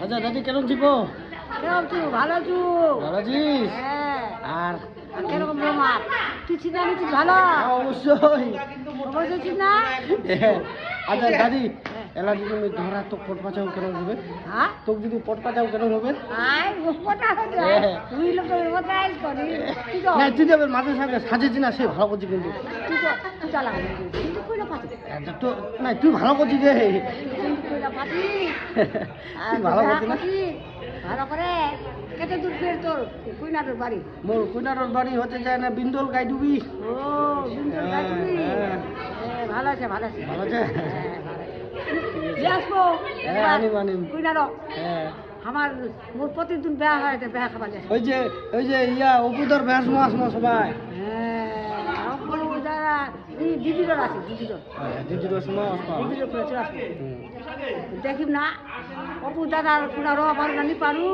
আচ্ছা দাদি কেরম ছিল? কেমন তুই ভালো আছু? ভালো আছিস? হ্যাঁ। আর আর কিরকম রোমার? তুই চিন্তা নিচ্ছিস ভালো? অবশ্যই। অবশ্যই চিন্তা? হ্যাঁ। আচ্ছা দাদি এলা যদি আমি ধরা তো পট পাচাও কেন হবে? হ্যাঁ? তোকে যদি পট পাচাও কেন হবে? আই গোপটা হচ্ছে। হ্যাঁ। তুই লোকের মতাইস করি। তুই তো না তুই যাবে মাঝে সাথে সাজেছি না সে ভালো করছি কিন্তু। তুই চালা। কিন্তু কইলা পাচ্ছি। তো না তুই ভালো করছিস রে। কিন্তু কইলা পাচ্ছি। তুই ভালো করছিস না? ভালো করে কেটে দূর ফের তোর কুইনাটোর বাড়ি। মোর কুইনাটোর বাড়ি হতে যায় না বিন্দল গাইডুবি। ও বিন্দুর গাড়ি। ভালো আছে ভালো আছে। ভালো আছে? আসবো হ্যাঁ আনিম। কুইনাটো। হ্যাঁ আমার মোর প্রতিদিন বেয়া হয় বেয়া খাবার যায়। ওই যে ইয়া অপুদর ব্যাস মাস সবাই। হ্যাঁ অপু যারা দিদিরও আছে দিদিরও দিদির সময় দিদিরও করে চলে আসবো দেখিম না অপু দাদার কুড়ারও পারু না নি পারু।